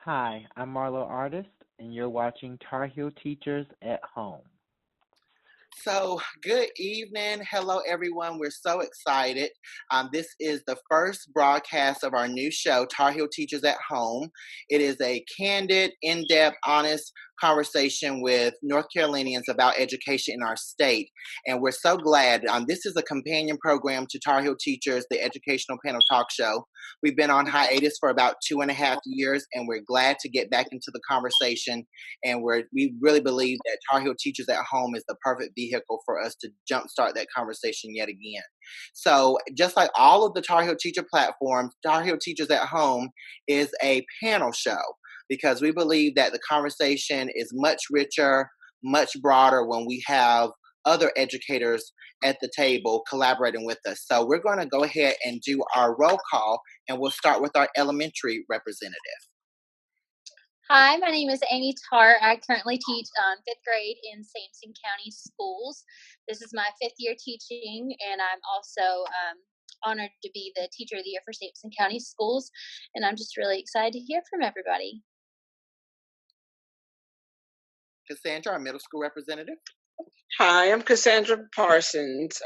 Hi, I'm Marlo Artist, and you're watching Tar Heel Teachers at Home. So, good evening. Hello, everyone. We're so excited. This is the first broadcast of our new show, Tar Heel Teachers at Home. It is a candid, in depth, honest conversation with North Carolinians about education in our state. And we're so glad. This is a companion program to Tar Heel Teachers, the educational panel talk show. We've been on hiatus for about 2.5 years, and we're glad to get back into the conversation. And we really believe that Tar Heel Teachers at Home is the perfect vehicle for us to jumpstart that conversation yet again. So just like all of the Tar Heel Teacher platforms, Tar Heel Teachers at Home is a panel show because we believe that the conversation is much richer, much broader when we have other educators at the table collaborating with us. So we're going to go ahead and do our roll call, and we'll start with our elementary representative. Hi, my name is Amy Tarr. I currently teach fifth grade in Sampson County Schools. This is my 5th year teaching, and I'm also honored to be the Teacher of the Year for Sampson County Schools, and I'm just really excited to hear from everybody. Cassandra, our middle school representative. Hi, I'm Cassandra Parsons.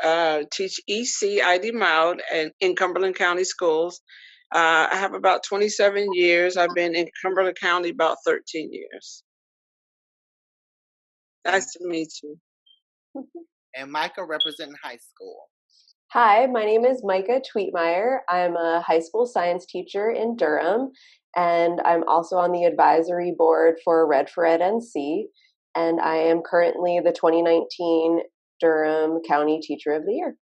Teach ECID Mild and in Cumberland County Schools. I have about 27 years. I've been in Cumberland County about 13 years. Nice to meet you. And Micah, representing high school. Hi, my name is Micah Tweetmeyer. I'm a high school science teacher in Durham, and I'm also on the advisory board for Red for Ed NC, and I am currently the 2019 Durham County Teacher of the Year.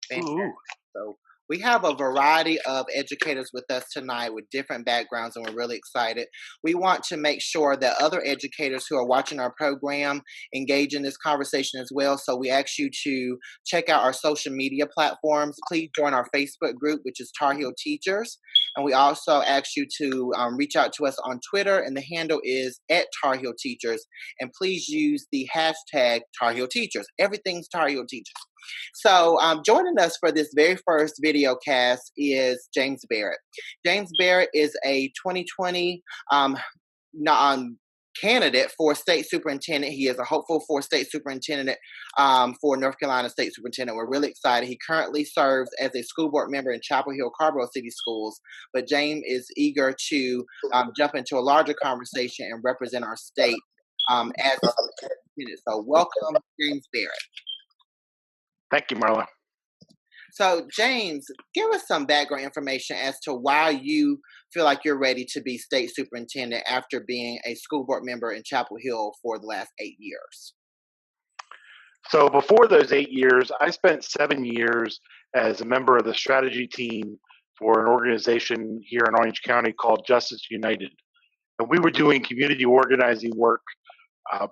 Fantastic. So we have a variety of educators with us tonight with different backgrounds, and we're really excited. We want to make sure that other educators who are watching our program engage in this conversation as well. So we ask you to check out our social media platforms. Please join our Facebook group, which is Tar Heel Teachers. And we also ask you to reach out to us on Twitter, and the handle is @Tar Heel Teachers. And please use the hashtag Tar Heel Teachers. Everything's Tar Heel Teachers. So joining us for this very first video cast is James Barrett. James Barrett is a 2020 candidate for state superintendent. He is a hopeful for state superintendent for North Carolina State Superintendent. We're really excited. He currently serves as a school board member in Chapel Hill-Carrboro City Schools, but James is eager to jump into a larger conversation and represent our state as a superintendent. So welcome, James Barrett. Thank you, Marla. So, James, give us some background information as to why you feel like you're ready to be state superintendent after being a school board member in Chapel Hill for the last 8 years. So before those 8 years, I spent 7 years as a member of the strategy team for an organization here in Orange County called Justice United. And we were doing community organizing work,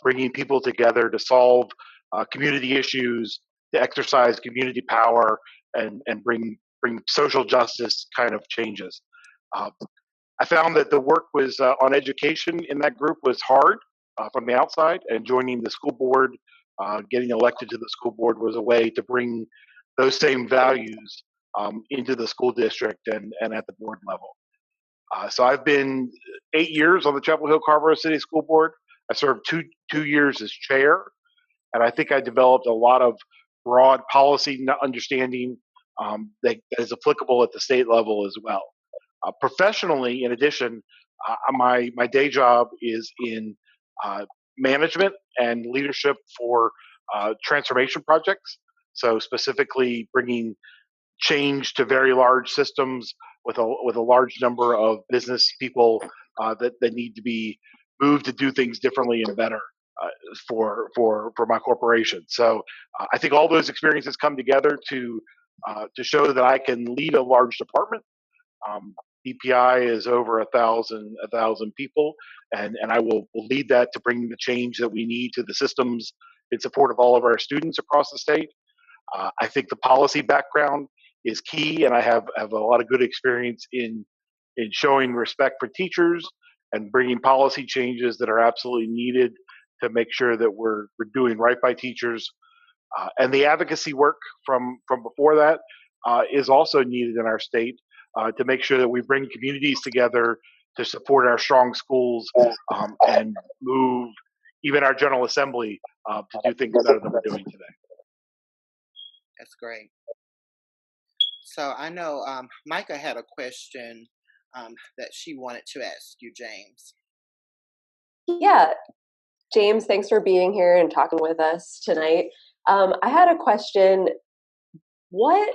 bringing people together to solve community issues, to exercise community power, and bring social justice kind of changes. I found that the work was on education in that group was hard from the outside, and joining the school board, getting elected to the school board was a way to bring those same values into the school district and at the board level. So I've been 8 years on the Chapel Hill-Carrboro City School Board. I served two years as chair, and I think I developed a lot of broad policy understanding that is applicable at the state level as well. Professionally, in addition, my day job is in management and leadership for transformation projects. So specifically bringing change to very large systems with a large number of business people that need to be moved to do things differently and better for my corporation. So I think all those experiences come together to show that I can lead a large department. DPI is over 1,000 people, and I will lead that to bring the change that we need to the systems in support of all of our students across the state. I think the policy background is key, and I have a lot of good experience in showing respect for teachers and bringing policy changes that are absolutely needed to make sure that we're doing right by teachers. And the advocacy work from before that is also needed in our state to make sure that we bring communities together to support our strong schools and move even our General Assembly to do things better than we're doing today. That's great. So I know Micah had a question that she wanted to ask you, James. Yeah, James, thanks for being here and talking with us tonight. I had a question. What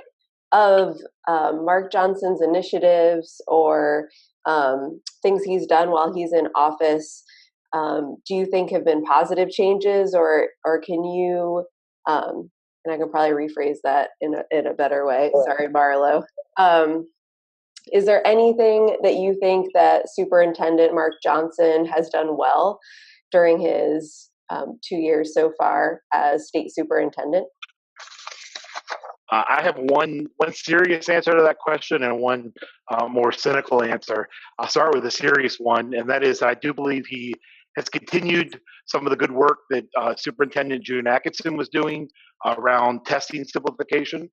of Mark Johnson's initiatives or things he's done while he's in office do you think have been positive changes, or can you and I can probably rephrase that in a better way. Sorry, Marlo. Is there anything that you think that Superintendent Mark Johnson has done well during his 2 years so far as state superintendent? I have one serious answer to that question and one more cynical answer. I'll start with the serious one, and that is I do believe he has continued some of the good work that Superintendent June Atkinson was doing around testing simplification.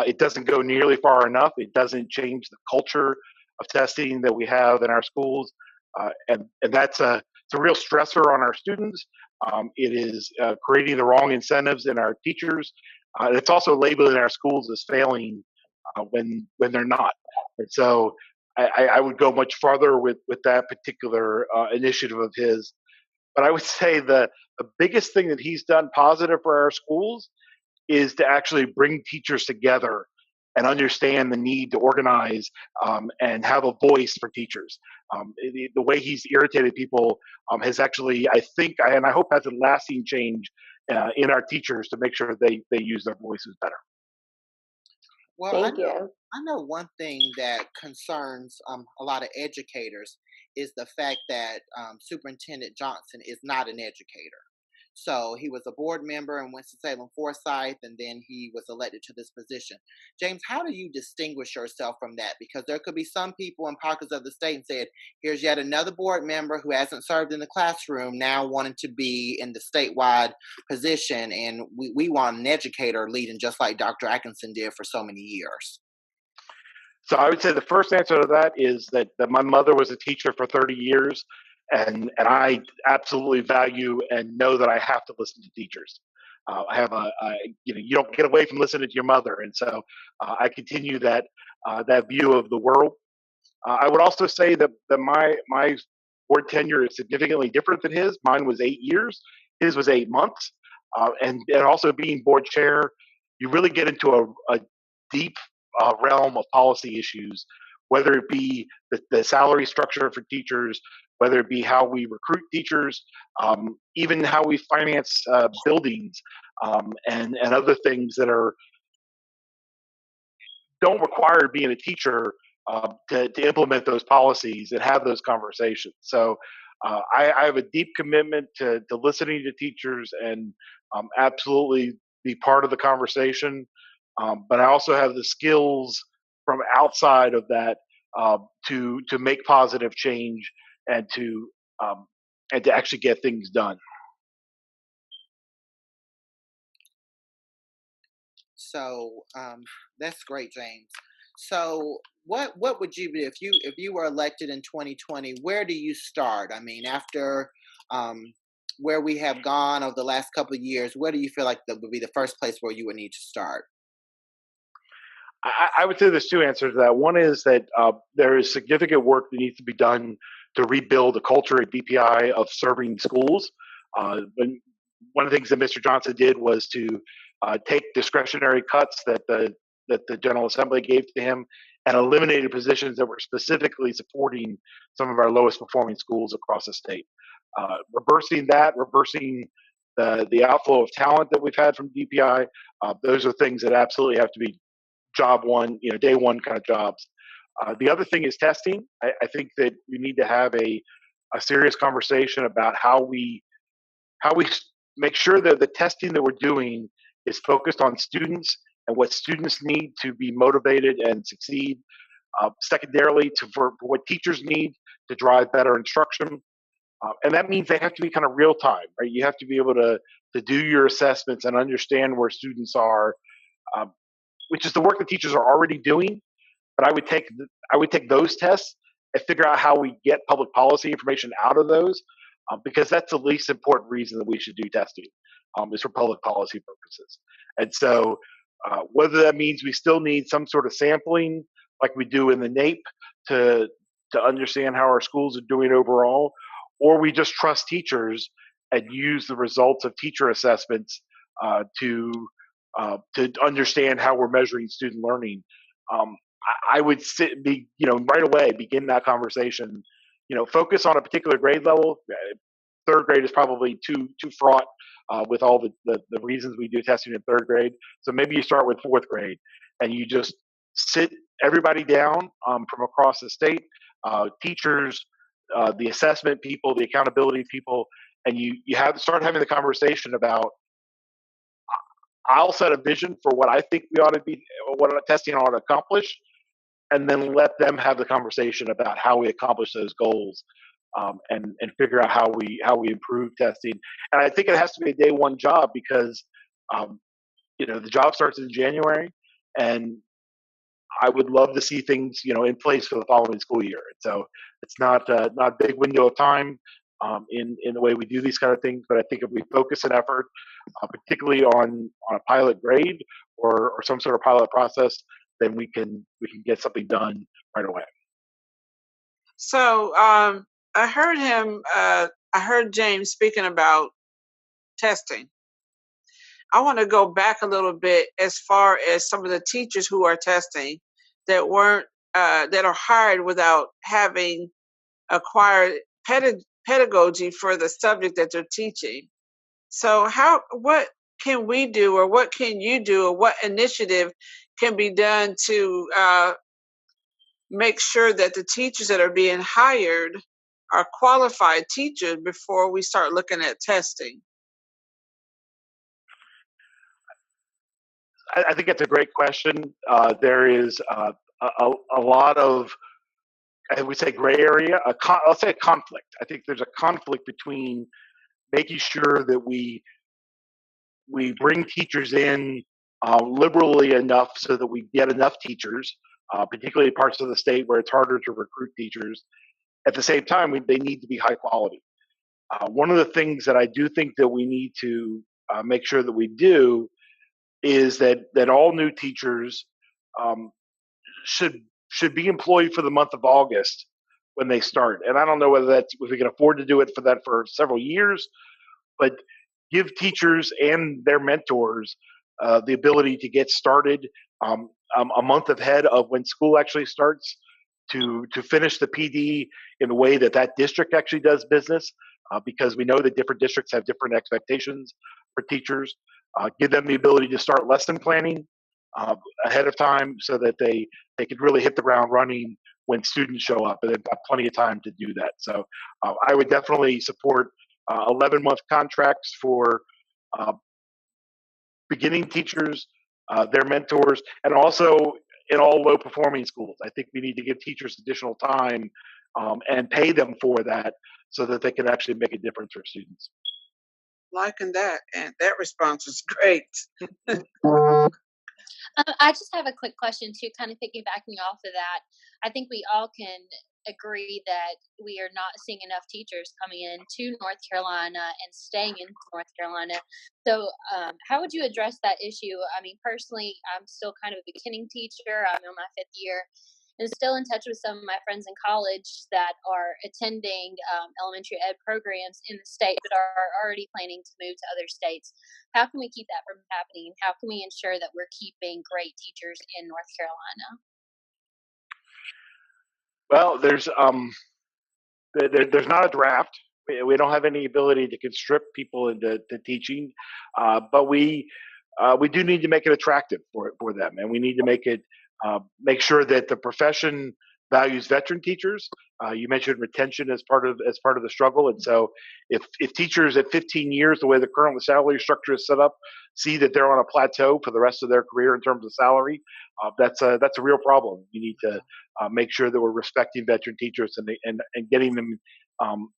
It doesn't go nearly far enough. It doesn't change the culture of testing that we have in our schools, and that's it's a real stressor on our students. It is creating the wrong incentives in our teachers. It's also labeling our schools as failing when they're not. And so I would go much farther with that particular initiative of his. But I would say the biggest thing that he's done positive for our schools is to actually bring teachers together and understand the need to organize and have a voice for teachers. The way he's irritated people has actually, I think, and I hope has a lasting change in our teachers to make sure they use their voices better. Well, Thank you. I know one thing that concerns a lot of educators is the fact that Superintendent Johnson is not an educator. So he was a board member in Winston-Salem Forsyth, and then he was elected to this position. James, how do you distinguish yourself from that? Because there could be some people in pockets of the state and said, here's yet another board member who hasn't served in the classroom now wanting to be in the statewide position, and we want an educator leading just like Dr. Atkinson did for so many years. So I would say the first answer to that is that my mother was a teacher for 30 years. And I absolutely value and know that I have to listen to teachers. I have you don't get away from listening to your mother, and so I continue that view of the world. I would also say that my board tenure is significantly different than his. Mine was 8 years. His was 8 months. And also being board chair, you really get into a deep realm of policy issues, whether it be the salary structure for teachers, whether it be how we recruit teachers, even how we finance buildings, and other things that don't require being a teacher to implement those policies and have those conversations. So I have a deep commitment to listening to teachers and absolutely be part of the conversation. But I also have the skills from outside of that to make positive change and to actually get things done. So that's great, James. So what would you be if you were elected in 2020? Where do you start? I mean, after where we have gone over the last couple of years, where do you feel like that would be the first place where you would need to start? I would say there's two answers to that. One is that there is significant work that needs to be done to rebuild a culture at DPI of serving schools. One of the things that Mr. Johnson did was to take discretionary cuts that the General Assembly gave to him and eliminated positions that were specifically supporting some of our lowest performing schools across the state. Reversing the outflow of talent that we've had from DPI, those are things that absolutely have to be job one, day one kind of jobs. The other thing is testing. I think that we need to have a serious conversation about how we make sure that the testing that we're doing is focused on students and what students need to be motivated and succeed. Secondarily, for what teachers need to drive better instruction. And that means they have to be kind of real time, right? You have to be able to do your assessments and understand where students are, which is the work that teachers are already doing. But I would take those tests and figure out how we get public policy information out of those, because that's the least important reason that we should do testing, is for public policy purposes. And so whether that means we still need some sort of sampling like we do in the NAEP to understand how our schools are doing overall, or we just trust teachers and use the results of teacher assessments to understand how we're measuring student learning. I would right away begin that conversation. Focus on a particular grade level. Third grade is probably too fraught with all the reasons we do testing in third grade. So maybe you start with fourth grade and you just sit everybody down from across the state, teachers, the assessment people, the accountability people, and you start having the conversation about, I'll set a vision for what I think we ought to be, what testing ought to accomplish, and then let them have the conversation about how we accomplish those goals, and figure out how we improve testing. And I think it has to be a day one job because the job starts in January, and I would love to see things in place for the following school year. So it's not a big window of time in the way we do these kind of things, but I think if we focus an effort, particularly on a pilot grade or some sort of pilot process, then we can get something done right away. So I heard James speaking about testing. I want to go back a little bit as far as some of the teachers who are testing that weren't that are hired without having acquired pedagogy for the subject that they're teaching. So what can we do, or what can you do, or what initiative can be done to make sure that the teachers that are being hired are qualified teachers before we start looking at testing? I think that's a great question. There is a lot of, I would say, gray area. I'll say a conflict. I think there's a conflict between making sure that we bring teachers in liberally enough so that we get enough teachers, particularly parts of the state where it's harder to recruit teachers. At the same time, they need to be high quality. One of the things that I do think that we need to make sure that we do is that all new teachers should be employed for the month of August when they start. And I don't know if we can afford to do it for several years, but give teachers and their mentors the ability to get started a month ahead of when school actually starts, to finish the PD in a way that district actually does business, because we know that different districts have different expectations for teachers. Give them the ability to start lesson planning ahead of time so that they could really hit the ground running when students show up, and they've got plenty of time to do that. So I would definitely support 11-month contracts for beginning teachers, their mentors, and also in all low-performing schools. I think we need to give teachers additional time and pay them for that so that they can actually make a difference for students. Liking that, and that response is great. I just have a quick question too, kind of piggybacking off of that. I think we all can agree that we are not seeing enough teachers coming in to North Carolina and staying in North Carolina. So how would you address that issue? I mean, personally, I'm still kind of a beginning teacher. I'm in my 5th year and still in touch with some of my friends in college that are attending elementary ed programs in the state but are already planning to move to other states. How can we keep that from happening? How can we ensure that we're keeping great teachers in North Carolina? Well, there's not a draft. We don't have any ability to constrict people into teaching, but we do need to make it attractive for them, and we need to make sure that the profession values veteran teachers. You mentioned retention as part of the struggle, and so if teachers at 15 years, the way the current salary structure is set up, see that they're on a plateau for the rest of their career in terms of salary, that's a real problem. We need to make sure that we're respecting veteran teachers and getting them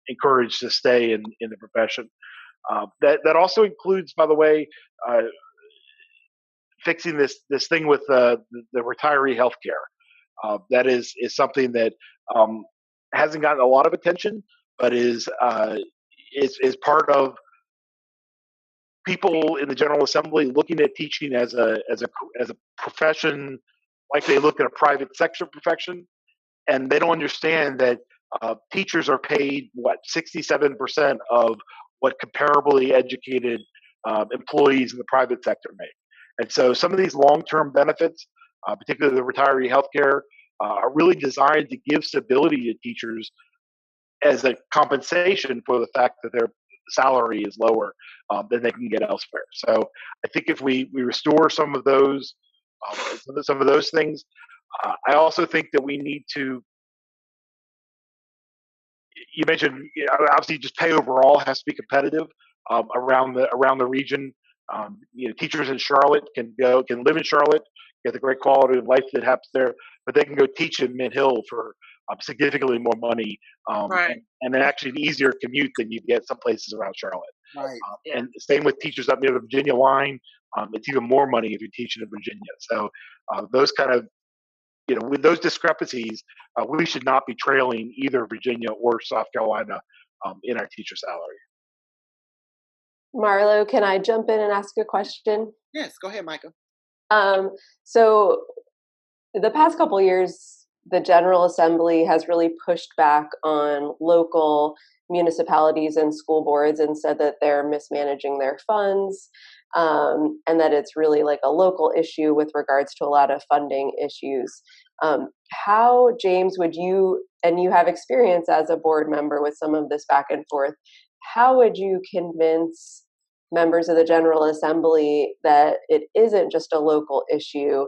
encouraged to stay in the profession. That also includes, by the way, fixing this thing with the retiree health care. That is something that hasn't gotten a lot of attention, but is part of people in the General Assembly looking at teaching as a profession, like they look at a private sector profession, and they don't understand that teachers are paid 67% of what comparably educated employees in the private sector make. And so some of these long-term benefits, particularly the retiree healthcare, are really designed to give stability to teachers as a compensation for the fact that their salary is lower than they can get elsewhere. So I think if we restore some of those things, I also think that we need to. You mentioned obviously just pay overall has to be competitive around the region. Teachers in Charlotte can live in Charlotte, get the great quality of life that happens there, but they can go teach in Mint Hill for significantly more money, Right. and then actually an easier commute than you get some places around Charlotte. Right. And same with teachers up near the Virginia line. It's even more money if you're teaching in Virginia. So those kind of with those discrepancies, we should not be trailing either Virginia or South Carolina in our teacher salary. Marlo, can I jump in and ask a question? Yes, go ahead, Micah. So the past couple of years, the General Assembly has really pushed back on local municipalities and school boards and said that they're mismanaging their funds, and that it's really like a local issue with regards to a lot of funding issues. How, James, would you, and you have experience as a board member with some of this back and forth, how would you convince members of the General Assembly that it isn't just a local issue,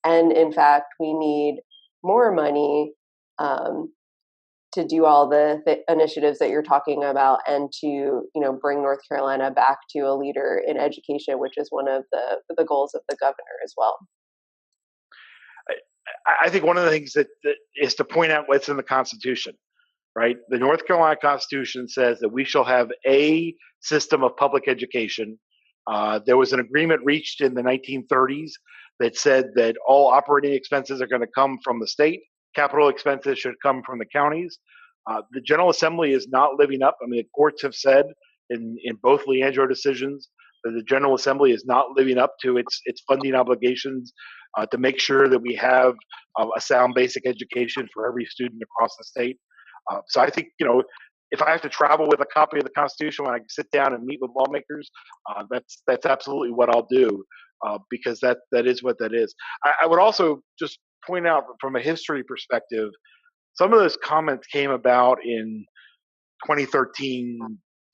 and in fact we need more money to do all the initiatives that you're talking about, and to bring North Carolina back to a leader in education, which is one of the goals of the governor as well? I think one of the things that is to point out what's in the Constitution, right? The North Carolina Constitution says that we shall have a system of public education. There was an agreement reached in the 1930s that said that all operating expenses are going to come from the state. Capital expenses should come from the counties. The General Assembly is not living up. I mean, the courts have said in both Leandro decisions that the General Assembly is not living up to its funding obligations to make sure that we have a sound basic education for every student across the state. So I think, if I have to travel with a copy of the Constitution when I sit down and meet with lawmakers, that's absolutely what I'll do, because that is what that is. I would also just point out from a history perspective, some of those comments came about in 2013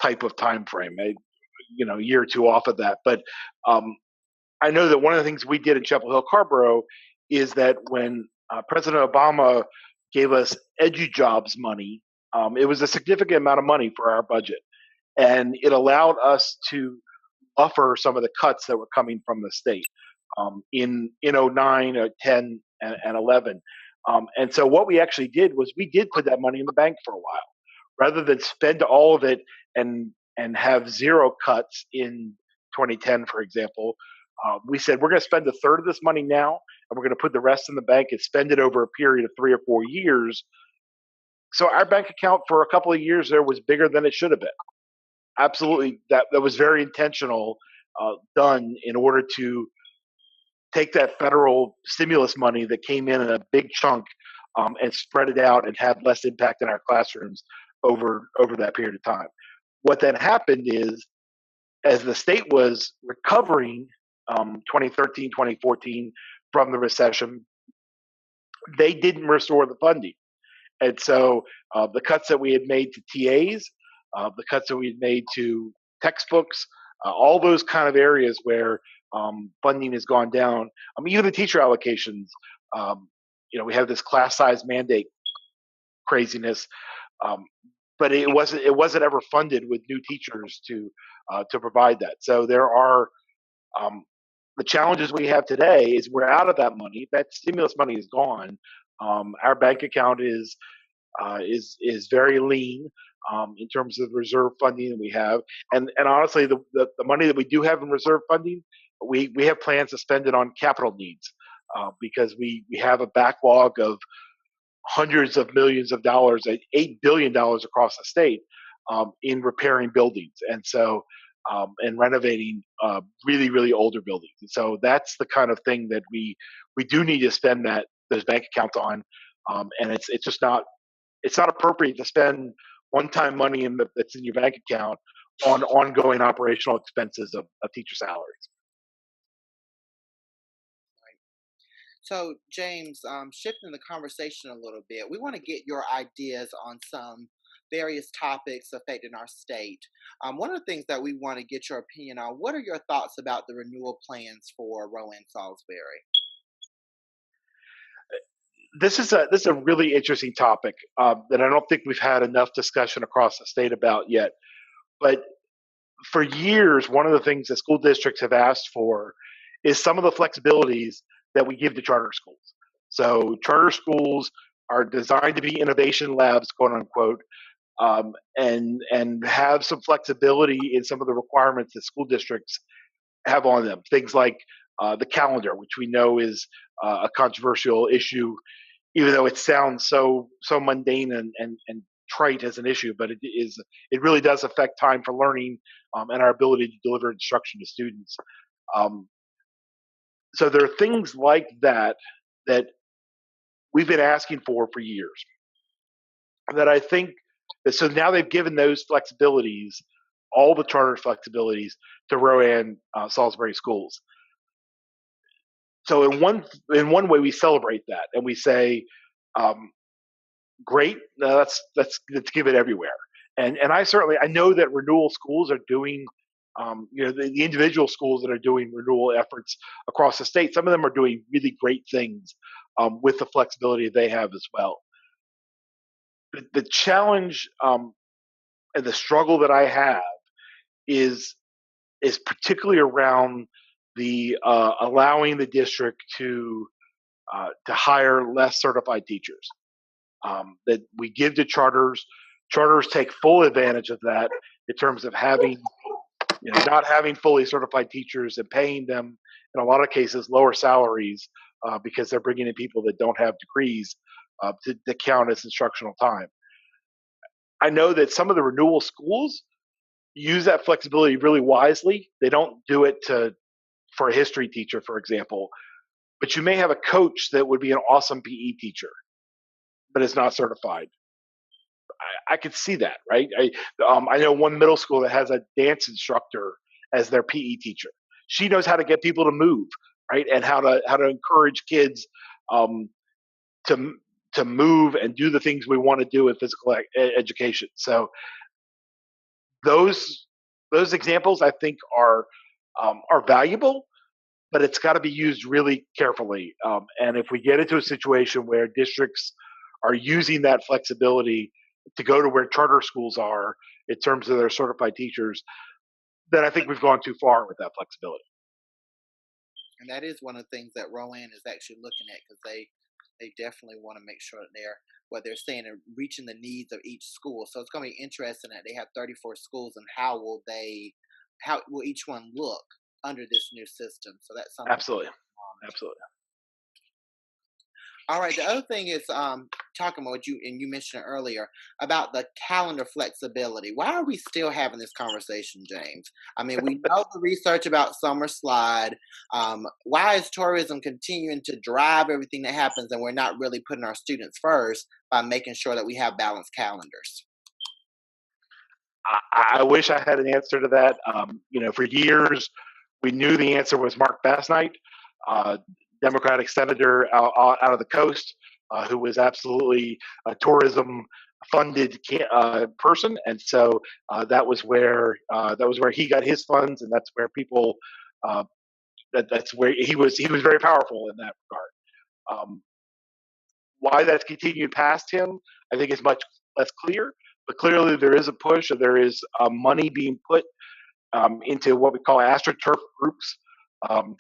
type of time frame, a year or two off of that. But I know that one of the things we did in Chapel Hill-Carrboro is that when President Obama gave us EduJobs money, it was a significant amount of money for our budget, and it allowed us to buffer some of the cuts that were coming from the state in 09, 10, and 11. And so what we actually did was we did put that money in the bank for a while, rather than spend all of it and have zero cuts in 2010, for example. We said we're going to spend a third of this money now, and we're going to put the rest in the bank and spend it over a period of 3 or 4 years. So our bank account for a couple of years there was bigger than it should have been. Absolutely, that was very intentional, done in order to take that federal stimulus money that came in a big chunk and spread it out and have less impact in our classrooms over that period of time. What then happened is, as the state was recovering 2013, 2014 from the recession, they didn't restore the funding. And so the cuts that we had made to TAs, the cuts that we had made to textbooks, all those kind of areas where funding has gone down. Even the teacher allocations, we have this class size mandate craziness, but it wasn't ever funded with new teachers to provide that. So there are the challenges we have today is we're out of that money. That stimulus money is gone. Our bank account is very lean in terms of reserve funding that we have, and honestly, the money that we do have in reserve funding, we have plans to spend it on capital needs because we have a backlog of hundreds of millions of dollars, $8 billion across the state in repairing buildings. And so, and renovating really, really older buildings. And so that's the kind of thing that we do need to spend those bank accounts on. And it's just not, it's not appropriate to spend one-time money that's in your bank account on ongoing operational expenses of teacher salaries. So, James, shifting the conversation a little bit, we want to get your ideas on some various topics affecting our state. One of the things that we want to get your opinion on, what are your thoughts about the renewal plans for Rowan Salisbury? This is a really interesting topic that I don't think we've had enough discussion across the state about yet. But for years, one of the things that school districts have asked for is some of the flexibilities that we give to charter schools. So charter schools are designed to be innovation labs, quote unquote, and have some flexibility in some of the requirements that school districts have on them. Things like the calendar, which we know is a controversial issue, even though it sounds so mundane and trite as an issue, but it really does affect time for learning and our ability to deliver instruction to students. So there are things like that we've been asking for years. That I think that, so now they've given those flexibilities, all the charter flexibilities, to Rowan Salisbury schools. So in one way we celebrate that and we say, great, let's give it everywhere. And I know that renewal schools are doing, the individual schools that are doing renewal efforts across the state, some of them are doing really great things with the flexibility they have as well. The challenge and the struggle that I have is particularly around the allowing the district to hire less certified teachers. That we give to charters. Charters take full advantage of that in terms of having, not having fully certified teachers and paying them in a lot of cases lower salaries because they're bringing in people that don't have degrees to count as instructional time. I know that some of the renewal schools use that flexibility really wisely. They don't do it for a history teacher, for example, but you may have a coach that would be an awesome PE teacher, but is not certified. I could see that, right? I know one middle school that has a dance instructor as their PE teacher. She knows how to get people to move, right, and how to encourage kids to move and do the things we want to do in physical education. So those examples I think are valuable, but it's got to be used really carefully. And if we get into a situation where districts are using that flexibility to go to where charter schools are in terms of their certified teachers, then I think we've gone too far with that flexibility. And that is one of the things that Rowan is actually looking at, because they definitely want to make sure that what they're saying are reaching the needs of each school. So it's going to be interesting that they have 34 schools, and how will each one look under this new system? So that's something. Absolutely. All right. The other thing is talking about what you mentioned earlier about the calendar flexibility. Why are we still having this conversation, James? I mean, we know the research about summer slide. Why is tourism continuing to drive everything that happens, and we're not really putting our students first by making sure that we have balanced calendars? I wish I had an answer to that. For years, we knew the answer was Mark Bassnight, Democratic senator out of the coast, who was absolutely a tourism-funded person, and so that was where he got his funds, and that's where people that's where he was very powerful in that regard. Why that's continued past him, I think, is much less clear. But clearly, there is a push, and there is money being put into what we call AstroTurf groups.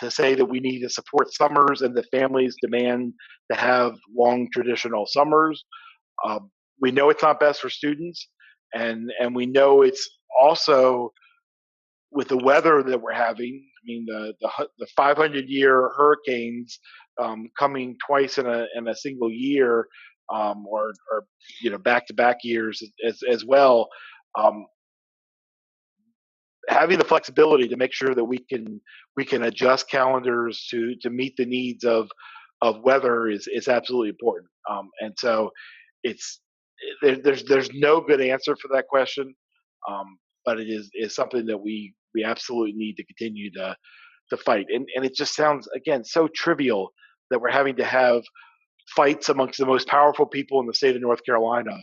To say that we need to support summers, and the families demand to have long traditional summers. We know it's not best for students, and we know it's also, with the weather that we're having. I mean, the 500-year hurricanes coming twice in a single year or back-to-back years as well. Having the flexibility to make sure that we can adjust calendars to meet the needs of weather is absolutely important. And so it's there's no good answer for that question, but it is something that we absolutely need to continue to fight. And it just sounds, again, so trivial that we're having to have fights amongst the most powerful people in the state of North Carolina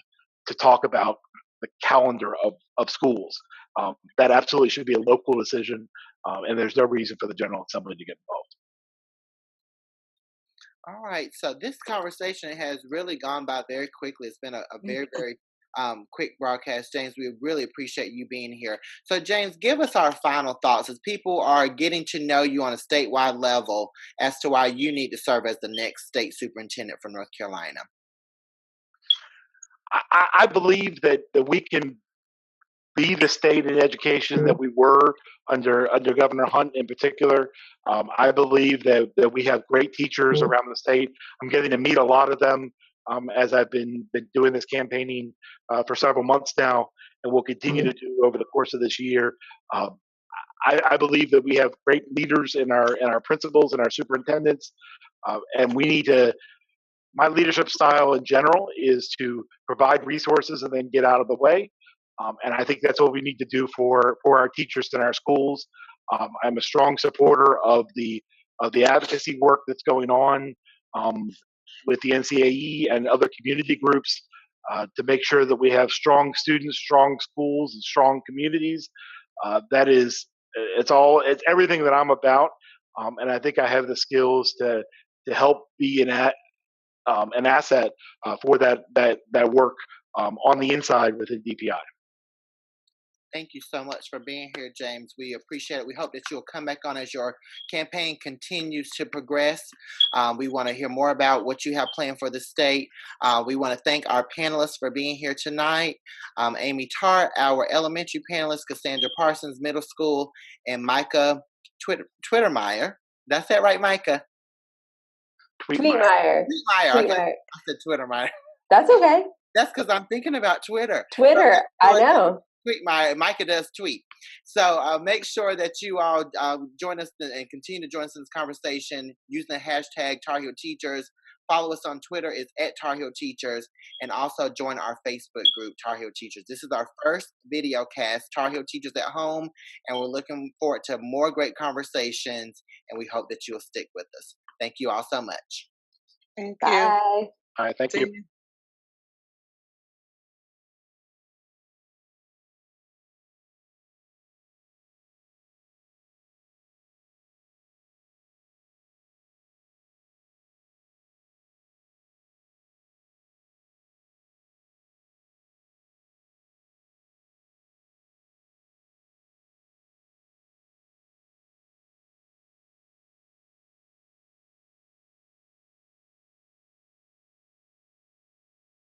to talk about the calendar of schools. That absolutely should be a local decision, and there's no reason for the General Assembly to get involved. All right, so this conversation has really gone by very quickly. It's been a very, very quick broadcast. James, we really appreciate you being here. So, James, give us our final thoughts as people are getting to know you on a statewide level as to why you need to serve as the next state superintendent for North Carolina. I believe that we can be the state in education that we were under Governor Hunt in particular. I believe that we have great teachers around the state. I'm getting to meet a lot of them as I've been doing this campaigning for several months now, and will continue to do over the course of this year. I believe that we have great leaders in our principals and our superintendents, and we need to. My leadership style in general is to provide resources and then get out of the way. And I think that's what we need to do for our teachers in our schools. I'm a strong supporter of the advocacy work that's going on with the NCAE and other community groups to make sure that we have strong students, strong schools, and strong communities. It's everything that I'm about, and I think I have the skills to help be an asset for that work on the inside within DPI. Thank you so much for being here, James. We appreciate it. We hope that you'll come back on as your campaign continues to progress. We want to hear more about what you have planned for the state. We want to thank our panelists for being here tonight. Amy Tart, our elementary panelist, Cassandra Parsons, middle school, and Micah Twittermeyer. That's that right, Micah? Tweetmeyer. I said Twittermeyer. That's okay. That's because I'm thinking about Twitter. Twitter, I know. Micah does tweet. So make sure that you all join us and continue to join us in this conversation using the hashtag Tar Heel Teachers. Follow us on Twitter, it's at Tar Heel Teachers, and also join our Facebook group, Tar Heel Teachers. This is our first video cast, Tar Heel Teachers at Home, and we're looking forward to more great conversations, and we hope that you'll stick with us. Thank you all so much. Thank Bye. All right, thank you.